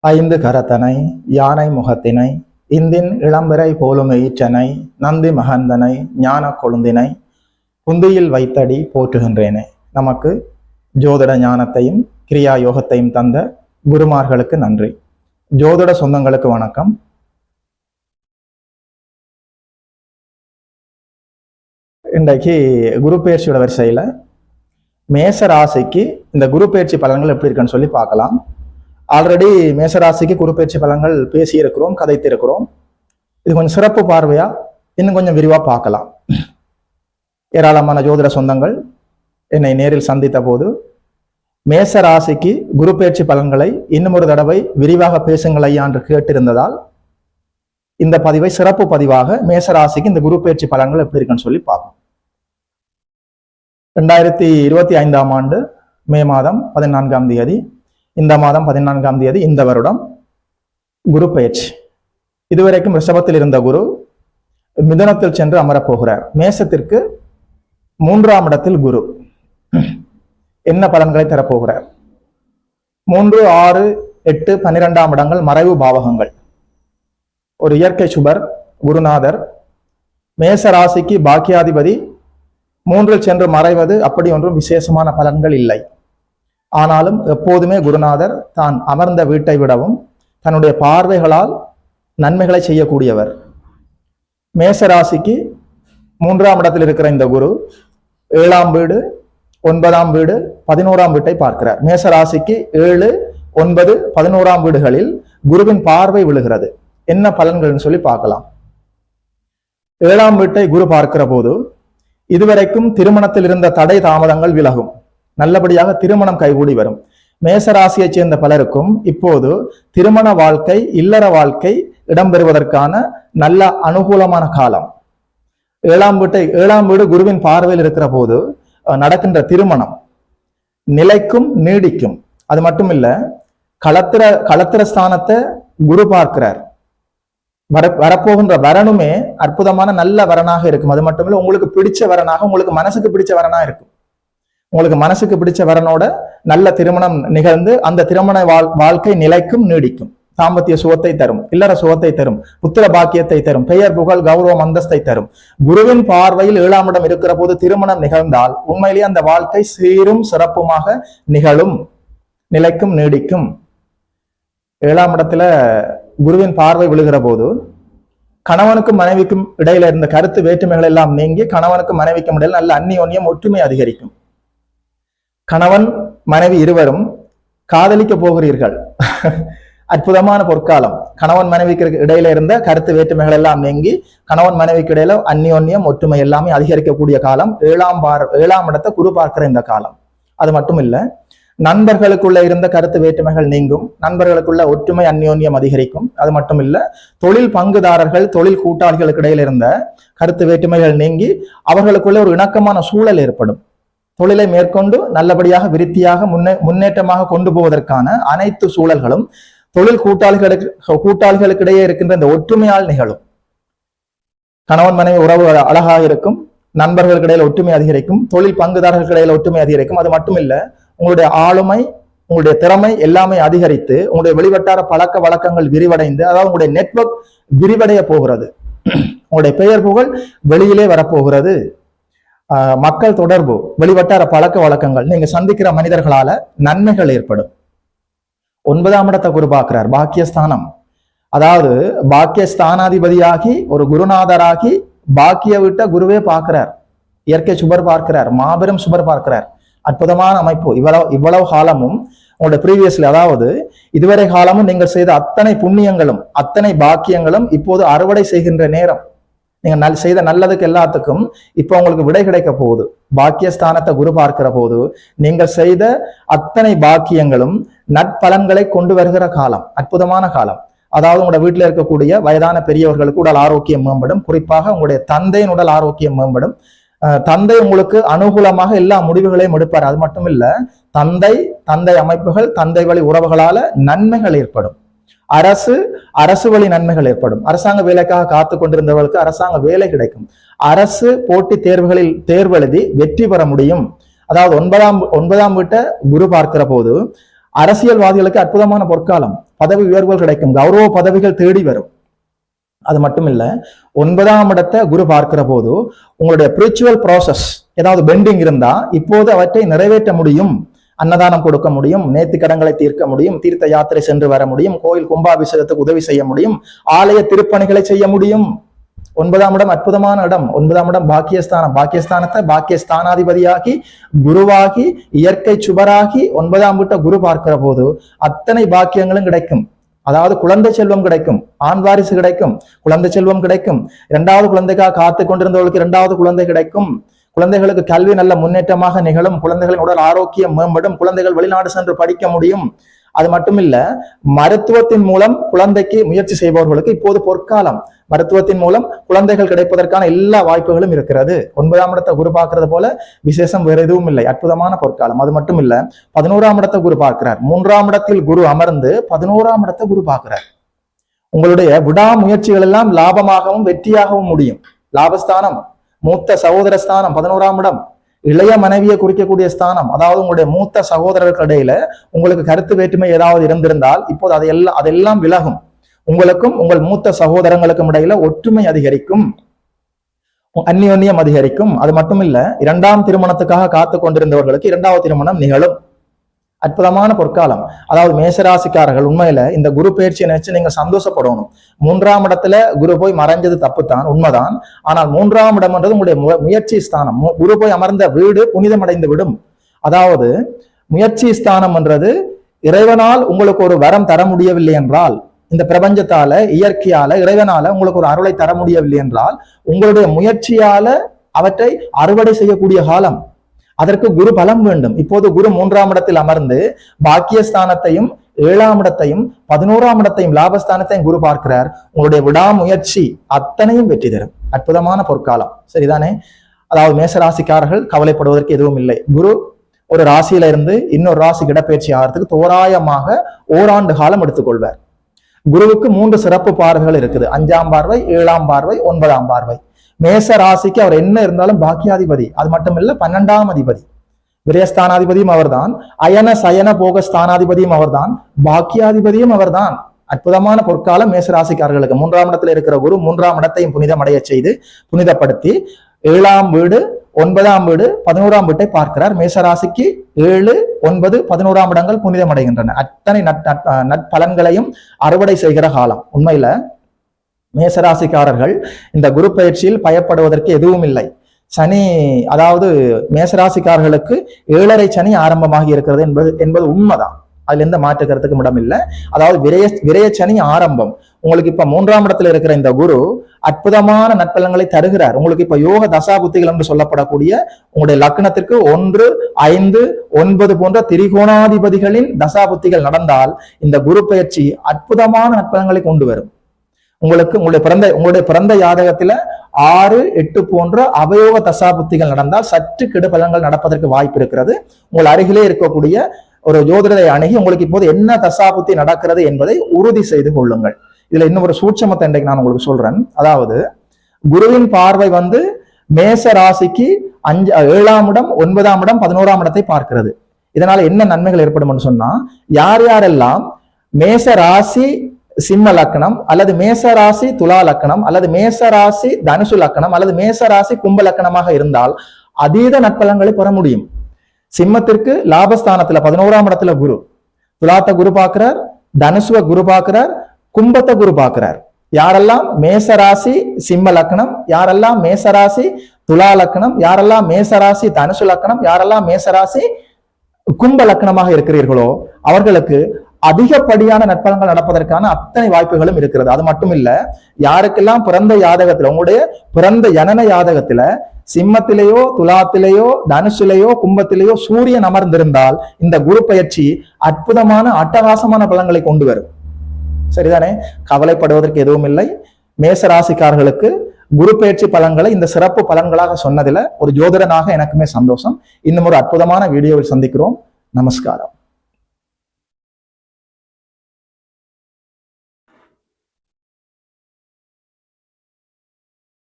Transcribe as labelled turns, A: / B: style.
A: ஐந்து கரத்தனை யானை முகத்தினை இந்தின் இளம்பிறை போலும் ஈற்றனை நந்தி மகந்தனை ஞான கொழுந்தினை குந்தியில் வைத்தடி போற்றுகின்றேனே. நமக்கு ஜோதிட ஞானத்தையும் கிரியா யோகத்தையும் தந்த குருமார்களுக்கு நன்றி. ஜோதிட சொந்தங்களுக்கு வணக்கம். இன்றைக்கு குரு பயிற்சியோட வரிசையில் மேச ராசிக்கு இந்த குரு பயிற்சி பலன்கள் எப்படி இருக்குன்னு சொல்லி பார்க்கலாம். ஆல்ரெடி மேசராசிக்கு குரு பயிற்சி பலன்கள் பேசியிருக்கிறோம், கதைத்திருக்கிறோம். இது கொஞ்சம் சிறப்பு பார்வையா இன்னும் கொஞ்சம் விரிவா பார்க்கலாம். ஏராளமான ஜோதிட சொந்தங்கள் என்னை நேரில் சந்தித்த போது மேச ராசிக்கு குரு பயிற்சி பலன்களை இன்னும் ஒரு தடவை விரிவாக பேசுங்கள் ஐயா என்று கேட்டிருந்ததால் இந்த பதிவை சிறப்பு பதிவாக மேச ராசிக்கு இந்த குரு பயிற்சி பலன்கள் எப்படி இருக்குன்னு சொல்லி பார்ப்போம். 2025ஆம் ஆண்டு மே மாதம் 14ஆம் தேதி, இந்த மாதம் 14ஆம் தேதி, இந்த வருடம் குரு பயிற்சி. இதுவரைக்கும் ரிஷபத்தில் இருந்த குரு மிதுனத்தில் சென்று அமரப்போகிறார். மேசத்திற்கு 3ஆம் இடத்தில் குரு என்ன பலன்களை தரப்போகிறார்? 3, 6, 8, 12ஆம் இடங்கள் மறைவு பாவகங்கள். ஒரு இயற்கை சுபர் குருநாதர் மேச ராசிக்கு பாக்கியாதிபதி 3இல் சென்று மறைவது அப்படி ஒன்றும் விசேஷமான பலன்கள் இல்லை. ஆனாலும் எப்போதுமே குருநாதர் தான் அமர்ந்த வீட்டை விடவும் தன்னுடைய பார்வைகளால் நன்மைகளை செய்யக்கூடியவர். மேசராசிக்கு 3ஆம் இடத்தில் இருக்கிற இந்த குரு 7ஆம் வீடு, 9ஆம் வீடு, 11ஆம் வீட்டை பார்க்கிறார். மேசராசிக்கு 7, 9, 11ஆம் வீடுகளில் குருவின் பார்வை விழுகிறது. என்ன பலன்கள்னு சொல்லி பார்க்கலாம். 7ஆம் வீட்டை குரு பார்க்கிற போது இதுவரைக்கும் திருமணத்தில் இருந்த தடை தாமதங்கள் விலகும். நல்லபடியாக திருமணம் கைகூடி வரும். மேசராசியைச் சேர்ந்த பலருக்கும் இப்போது திருமண வாழ்க்கை, இல்லற வாழ்க்கை இடம்பெறுவதற்கான நல்ல அனுகூலமான காலம். 7ஆம் வீடு குருவின் பார்வையில் இருக்கிற போது நடக்கின்ற திருமணம் நிலைக்கும் நீடிக்கும். அது மட்டும் இல்ல, களத்திர ஸ்தானத்தை குரு பார்க்கிறார். வரப்போகின்ற வரனுமே அற்புதமான நல்ல வரனாக இருக்கும். அது மட்டும் இல்ல, உங்களுக்கு பிடிச்ச வரனாக, உங்களுக்கு மனசுக்கு பிடிச்ச வரனா இருக்கும். உங்களுக்கு மனசுக்கு பிடிச்ச வரனோட நல்ல திருமணம் நிகழ்ந்து அந்த திருமண வாழ்க்கை நிலைக்கும் நீடிக்கும். தாம்பத்திய சுகத்தை தரும், இல்லற சுகத்தை தரும், புத்திர பாக்கியத்தை தரும், பெயர் புகழ் கௌரவம் அந்தஸ்தை தரும். குருவின் பார்வையில் 7ஆம் இடம் இருக்கிற போது திருமணம் நிகழ்ந்தால் உண்மையிலேயே அந்த வாழ்க்கை சீரும் சிறப்புமாக நிகழும், நிலைக்கும் நீடிக்கும். 7ஆம் இடத்துல குருவின் பார்வை விழுகிற போது கணவனுக்கும் மனைவிக்கும் இடையில இருந்த கருத்து வேற்றுமைகள் எல்லாம் நீங்கி கணவனுக்கும் மனைவிக்கும் இடையில் நல்ல அந்நியோன்யம், ஒற்றுமை அதிகரிக்கும். கணவன் மனைவி இருவரும் காதலிக்க போகிறீர்கள். அற்புதமான பொற்காலம். கணவன் மனைவிக்கு இடையில இருந்த கருத்து வேற்றுமைகள் எல்லாம் நீங்கி கணவன் மனைவிக்கு இடையில அந்நியோன்யம், ஒற்றுமை எல்லாமே அதிகரிக்கக்கூடிய காலம் 7ஆம் இடத்தை குரு பார்க்கிற இந்த காலம். அது மட்டும் இல்ல, நண்பர்களுக்குள்ள இருந்த கருத்து வேற்றுமைகள் நீங்கும், நண்பர்களுக்குள்ள ஒற்றுமை அந்யோன்யம் அதிகரிக்கும். அது மட்டும் இல்ல, தொழில் பங்குதாரர்கள், தொழில் கூட்டாளிகளுக்கு இடையில இருந்த கருத்து வேற்றுமைகள் நீங்கி அவர்களுக்குள்ள ஒரு இணக்கமான சூழல் ஏற்படும். தொழிலை மேற்கொண்டு நல்லபடியாக விருத்தியாக முன்னேற்றமாக கொண்டு போவதற்கான அனைத்து சூழல்களும் தொழில் கூட்டாளிகளுக்கு இடையே இருக்கின்ற இந்த ஒற்றுமையால் நிகழும். கணவன் மனைவி உறவு அழகாக இருக்கும், நண்பர்களுக்கு இடையில ஒற்றுமை அதிகரிக்கும், தொழில் பங்குதாரர்களுக்கு இடையில ஒற்றுமை அதிகரிக்கும். அது மட்டும் இல்ல, உங்களுடைய ஆளுமை, உங்களுடைய திறமை எல்லாமே அதிகரித்து உங்களுடைய வெளிவட்டார பழக்க வழக்கங்கள் விரிவடைந்து, அதாவது உங்களுடைய நெட்வொர்க் விரிவடைய போகிறது. உங்களுடைய பெயர் புகழ் வெளியிலே வரப்போகிறது. மக்கள் தொடர்பு, வெளிவட்டார பழக்க வழக்கங்கள், நீங்க சந்திக்கிற மனிதர்களால நன்மைகள் ஏற்படும். 9ஆம் இடத்தை குரு பார்க்கிறார், பாக்கியஸ்தானம். அதாவது பாக்கியஸ்தானாதிபதியாகி ஒரு குருநாதராகி பாக்கிய விட்ட குருவே பார்க்கிறார். இயற்கை சுபர் பார்க்கிறார், மாபெரும் சுபர் பார்க்கிறார். அற்புதமான அமைப்பு. இவ்வளவு காலமும் உங்களுடைய ப்ரீவியஸ்ல, அதாவது இதுவரை காலமும் நீங்கள் செய்த அத்தனை புண்ணியங்களும் அத்தனை பாக்கியங்களும் இப்போது அறுவடை செய்கின்ற நேரம். நீங்க செய்த நல்லதுக்கு எல்லாத்துக்கும் இப்போ உங்களுக்கு விடை கிடைக்க போகுது. பாக்கியஸ்தானத்தை குரு பார்க்கிற போது நீங்கள் செய்த அத்தனை பாக்கியங்களும் நற்பலன்களை கொண்டு வருகிற காலம், அற்புதமான காலம். அதாவது உங்களோட வீட்டில் இருக்கக்கூடிய வயதான பெரியவர்களுக்கு உடல் ஆரோக்கியம் மேம்படும். குறிப்பாக உங்களுடைய தந்தையின் உடல் ஆரோக்கியம் மேம்படும். தந்தை உங்களுக்கு அனுகூலமாக எல்லா முடிவுகளையும் எடுப்பார். அது மட்டும் இல்ல, தந்தை அமைப்புகள், தந்தை வழி உறவுகளால நன்மைகள் ஏற்படும். அரசு வழி நன்மைகள் ஏற்படும். அரசாங்க வேலைக்காக காத்து கொண்டிருந்தவர்களுக்கு அரசாங்க வேலை கிடைக்கும். அரசு போட்டி தேர்வுகளில் தேர்வெழுதி வெற்றி பெற முடியும். அதாவது 9ஆம் வீட்டை குரு பார்க்கிற போது அரசியல்வாதிகளுக்கு அற்புதமான பொற்காலம். பதவி உயர்வுகள் கிடைக்கும், கௌரவ பதவிகள் தேடி வரும். அது மட்டும் இல்ல, 9ஆம் இடத்தை குரு பார்க்கிற போது உங்களுடைய ஸ்பிரிச்சுவல் ப்ராசஸ் ஏதாவது பெண்டிங் இருந்தா இப்போது அவற்றை நிறைவேற்ற முடியும். அன்னதானம் கொடுக்க முடியும், நேர்த்தி கடன்களை தீர்க்க முடியும், தீர்த்த யாத்திரை சென்று வர முடியும், கோயில் கும்பாபிஷேகத்துக்கு உதவி செய்ய முடியும், ஆலய திருப்பணிகளை செய்ய முடியும். 9ஆம் இடம் அற்புதமான இடம். 9ஆம் இடம் பாக்கியஸ்தானம். பாக்கியஸ்தானத்தை பாக்கியஸ்தானாதிபதியாகி குருவாகி இயற்கை சுபராகி 9ஆம் வீட்டை குரு பார்க்கிற போது அத்தனை பாக்கியங்களும் கிடைக்கும். அதாவது குழந்தை செல்வம் கிடைக்கும், ஆண் வாரிசு கிடைக்கும், குழந்தை செல்வம் கிடைக்கும், 2வது குழந்தைக்காக காத்து கொண்டிருந்தவர்களுக்கு 2வது குழந்தை கிடைக்கும், குழந்தைகளுக்கு கல்வி நல்ல முன்னேற்றமாக நிகழும், குழந்தைகளின் உடல் ஆரோக்கியம் மேம்படும், குழந்தைகள் வெளிநாடு சென்று படிக்க முடியும். அது மட்டுமில்ல, மருத்துவத்தின் மூலம் குழந்தைக்கு முயற்சி செய்பவர்களுக்கு இப்போது பொற்காலம். மருத்துவத்தின் மூலம் குழந்தைகள் கிடைப்பதற்கான எல்லா வாய்ப்புகளும் இருக்கிறது. 9ஆம் இடத்தை குரு பார்க்கறது போல விசேஷம் வேற எதுவும் இல்லை. அற்புதமான பொற்காலம். அது மட்டும் இல்ல, 11ஆம் இடத்தை குரு பார்க்கிறார். 3ஆம் இடத்தில் குரு அமர்ந்து 11ஆம் இடத்தை குரு பார்க்கிறார். உங்களுடைய விடாமுயற்சிகள் எல்லாம் லாபமாகவும் வெற்றியாகவும் முடியும். லாபஸ்தானம், மூத்த சகோதர ஸ்தானம் 11ஆம் இடம், இளைய மனைவியை குறிக்கக்கூடிய ஸ்தானம். அதாவது உங்களுடைய மூத்த சகோதரர்களுக்கு இடையில உங்களுக்கு கருத்து வேற்றுமை ஏதாவது இருந்திருந்தால் இப்போது அதெல்லாம் விலகும். உங்களுக்கும் உங்கள் மூத்த சகோதரங்களுக்கும் இடையில ஒற்றுமை அதிகரிக்கும், அந்நியோன்யம் அதிகரிக்கும். அது மட்டும் இல்ல, 2ஆம் திருமணத்துக்காக காத்து கொண்டிருந்தவர்களுக்கு 2வது திருமணம் நிகழும். அற்புதமான பொற்காலம். அதாவது மேசராசிக்காரர்கள் உண்மையில இந்த குரு பயிற்சியை நினைச்சு நீங்க சந்தோஷப்படணும். 3ஆம் இடத்துல குரு போய் மறைஞ்சது தப்புத்தான், உண்மைதான். ஆனால் 3ஆம் இடம்ன்றது உங்களுடைய முயற்சி ஸ்தானம். குரு போய் அமர்ந்த வீடு புனிதமடைந்து விடும். அதாவது முயற்சி ஸ்தானம் என்றது இறைவனால் உங்களுக்கு ஒரு வரம் தர முடியவில்லை என்றால், இந்த பிரபஞ்சத்தால இயற்கையால இறைவனால உங்களுக்கு ஒரு அருளை தர முடியவில்லை என்றால் உங்களுடைய முயற்சியால அவற்றை அறுவடை செய்யக்கூடிய காலம். அதற்கு குரு பலம் வேண்டும். இப்போது குரு 3ஆம் இடத்தில் அமர்ந்து பாக்கியஸ்தானத்தையும் 7ஆம் இடத்தையும் 11ஆம் இடத்தையும் லாபஸ்தானத்தையும் குரு பார்க்கிறார். உங்களுடைய விடாமுயற்சி அத்தனையும் வெற்றி தரும். அற்புதமான பொற்காலம். சரிதானே? அதாவது மேசராசிக்காரர்கள் கவலைப்படுவதற்கு எதுவும் இல்லை. குரு ஒரு ராசியில இருந்து இன்னொரு ராசிக்கு இடப்பெயர்ச்சி ஆகிறதுக்கு தோராயமாக ஓராண்டு காலம் எடுத்துக்கொள்வார். குருவுக்கு 3 சிறப்பு பார்வைகள் இருக்குது. 5ஆம் பார்வை, 7ஆம் பார்வை, 9ஆம் பார்வை. மேச ராசிக்கு அவர் என்ன இருந்தாலும் பாக்கியாதிபதி. அது மட்டும் இல்ல, 12ஆம் அதிபதி, விரயஸ்தானாதிபதியும் அவர்தான், அயன சயன போக ஸ்தானாதிபதியும் அவர்தான், பாக்கியாதிபதியும் அவர்தான். அற்புதமான பொற்காலம் மேசராசிக்காரர்களுக்கு. 3ஆம் இடத்துல இருக்கிற குரு 3ஆம் இடத்தையும் புனிதமடைய செய்து புனிதப்படுத்தி 7ஆம் வீடு 9ஆம் வீடு 11ஆம் வீட்டை பார்க்கிறார். மேசராசிக்கு 7, 9, 11ஆம் இடங்கள் புனிதமடைகின்றன. அத்தனை நட்பலன்களையும் அறுவடை செய்கிற காலம். உண்மையில மேசராசிக்காரர்கள் இந்த குரு பயிற்சியில் பயப்படுவதற்கு எதுவும் இல்லை. சனி, அதாவது மேசராசிக்காரர்களுக்கு 7.5 சனி ஆரம்பமாகி இருக்கிறது என்பது உண்மைதான். அதுல எந்த மாற்று கருத்துக்கும் இடம் இல்லை. அதாவது விரய சனி ஆரம்பம். உங்களுக்கு இப்ப 3ஆம் இடத்துல இருக்கிற இந்த குரு அற்புதமான நற்பலன்களை தருகிறார். உங்களுக்கு இப்ப யோக தசாபுத்திகள் என்று சொல்லப்படக்கூடிய உங்களுடைய லக்னத்திற்கு 1, 5, 9 போன்ற திரிகோணாதிபதிகளின் தசாபுத்திகள் நடந்தால் இந்த குரு பயிற்சி அற்புதமான நற்பலன்களை கொண்டு வரும். உங்களுடைய பிறந்த ஜாதகத்துல 6, 8 போன்ற அவயோக தசாபுத்திகள் நடந்தால் சற்று கெடு பலன்கள் நடப்பதற்கு வாய்ப்பு இருக்கிறது. உங்கள் அருகிலே இருக்கக்கூடிய ஒரு ஜோதிடரை அணுகி உங்களுக்கு இப்போது என்ன தசாபுத்தி நடக்கிறது என்பதை உறுதி செய்து கொள்ளுங்கள். இதுல இன்னும் ஒரு சூட்சமத்தை இன்றைக்கு நான் உங்களுக்கு சொல்றேன். அதாவது குருவின் பார்வை மேச ராசிக்கு 7ஆம் இடம், 9ஆம் இடம், 11ஆம் இடத்தை பார்க்கிறது. இதனால என்ன நன்மைகள் ஏற்படும் சொன்னா, யார் யாரெல்லாம் மேச ராசி சிம்ம லக்கணம் அல்லது மேச ராசி துலா லக்கணம் அல்லது மேச ராசி தனுசு லக்கணம் அல்லது மேச ராசி கும்ப லக்கணமாக இருந்தால் அதீத நற்பலன்களை பெற முடியும். சிம்மத்திற்கு லாபஸ்தானத்துல 11ஆம் இடத்துல குரு, துலாத்த குரு பார்க்கிறார், தனுசுவ குரு பார்க்கிறார், கும்பத்தை குரு பார்க்கிறார். யாரெல்லாம் மேசராசி சிம்ம லக்கணம், யாரெல்லாம் மேசராசி துலா லக்கணம், யாரெல்லாம் மேசராசி தனுசு லக்கணம், யாரெல்லாம் மேசராசி கும்ப லக்கணமாக இருக்கிறீர்களோ அவர்களுக்கு அதிகப்படியான நற்பலன்கள் நடப்பதற்கான அத்தனை வாய்ப்புகளும் இருக்கிறது. அது மட்டும் இல்ல, யாருக்கெல்லாம் பிறந்த ஜாதகத்துல, உங்களுடைய பிறந்த ஜனன ஜாதகத்துல சிம்மத்திலேயோ துலாத்திலேயோ தனுசுலேயோ கும்பத்திலேயோ சூரியன் அமர்ந்திருந்தால் இந்த குரு பயிற்சி அற்புதமான அட்டகாசமான பலன்களை கொண்டு வரும். சரிதானே? கவலைப்படுவதற்கு எதுவும் இல்லை. மேசராசிக்காரர்களுக்கு குரு பயிற்சி பலன்களை இந்த சிறப்பு பலன்களாக சொன்னதுல ஒரு ஜோதிடனாக எனக்குமே சந்தோஷம். இன்னும் ஒரு அற்புதமான வீடியோவில் சந்திக்கிறோம். நமஸ்காரம்.